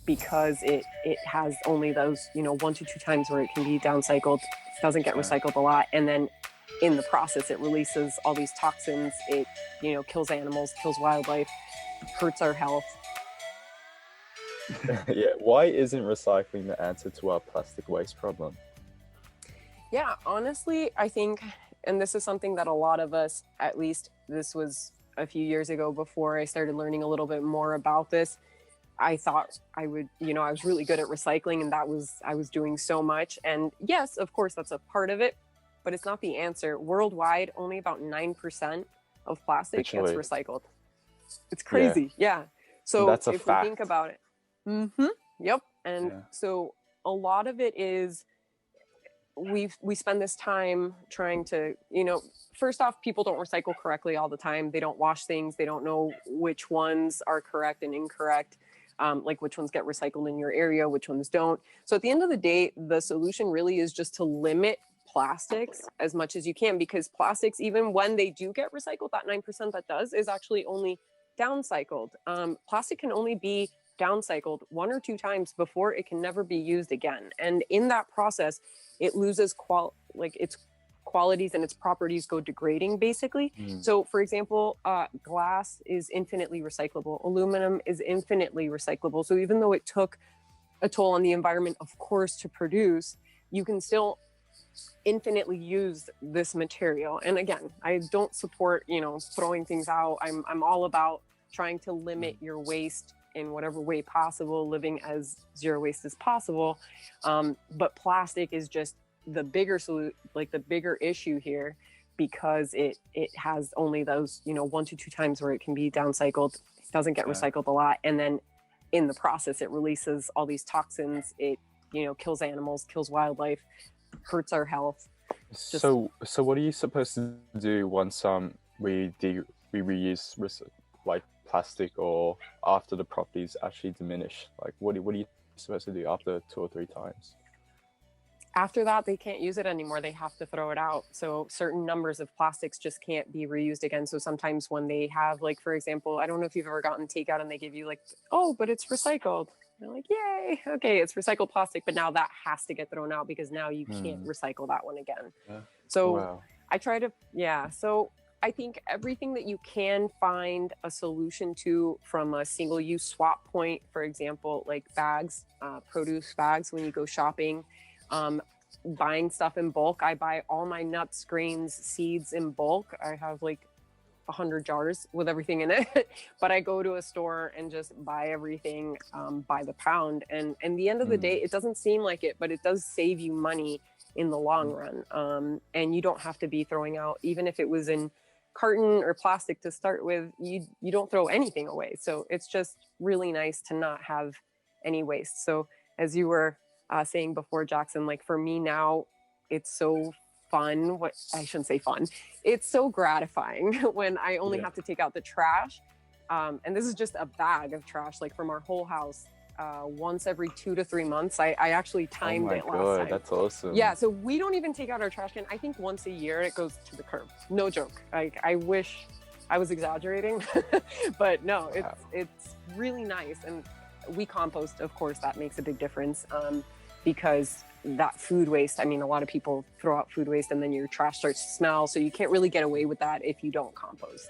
because it has only those, 1 to 2 times where it can be downcycled. It doesn't get recycled a lot. And then in the process, it releases all these toxins. It, kills animals, kills wildlife, hurts our health. Yeah, why isn't recycling the answer to our plastic waste problem? Yeah, honestly, I think, and this is something that a lot of us, at least this was a few years ago before I started learning a little bit more about this, I thought I would, I was really good at recycling, and I was doing so much. And yes, of course, that's a part of it, but it's not the answer. Worldwide, only about 9% of plastic gets recycled. It's crazy. Yeah. So that's a if fact. we think about it, yep. And so a lot of it is, we spend this time trying to, first off, people don't recycle correctly all the time. They don't wash things. They don't know which ones are correct and incorrect. Like which ones get recycled in your area, which ones don't. So at the end of the day, the solution really is just to limit plastics as much as you can, because plastics, even when they do get recycled, that 9% that does is actually only downcycled. Plastic can only be downcycled 1 or 2 times before it can never be used again. And in that process, it loses its qualities and its properties go degrading, basically. So for example, glass is infinitely recyclable. Aluminum is infinitely recyclable. So even though it took a toll on the environment, of course, to produce, you can still infinitely use this material. And again, I don't support, throwing things out. I'm all about trying to limit your waste in whatever way possible, living as zero waste as possible. But plastic is just the bigger the bigger issue here, because it has only those, 1 to 2 times where it can be downcycled. It doesn't get recycled a lot. And then in the process, it releases all these toxins. It, kills animals, kills wildlife, hurts our health. So what are you supposed to do once we reuse like plastic, or after the properties actually diminish? Like what are you supposed to do after 2 or 3 times? After that, they can't use it anymore. They have to throw it out. So certain numbers of plastics just can't be reused again. So sometimes when they have, like, for example, I don't know if you've ever gotten takeout and they give you like, oh, but it's recycled. They're like, yay, okay, it's recycled plastic, but now that has to get thrown out because now you can't recycle that one again. So I try to, so I think everything that you can find a solution to, from a single-use swap point, for example, like bags, produce bags when you go shopping, buying stuff in bulk. I buy all my nuts, grains, seeds in bulk. I have like 100 jars with everything in it, but I go to a store and just buy everything by the pound. And at the end of the day, it doesn't seem like it, but it does save you money in the long run. And you don't have to be throwing out, even if it was in carton or plastic to start with, you don't throw anything away. So it's just really nice to not have any waste. So as you were saying before, Jackson, like for me now, it's so fun. What I shouldn't say fun. It's so gratifying when I only have to take out the trash. And this is just a bag of trash, like from our whole house, once every 2 to 3 months. I actually timed it last time. That's awesome. Yeah, so we don't even take out our trash can. I think once a year it goes to the curb. No joke. I wish I was exaggerating, but no, it's really nice. And we compost, of course, that makes a big difference, because that food waste, I mean, a lot of people throw out food waste and then your trash starts to smell. So you can't really get away with that if you don't compost.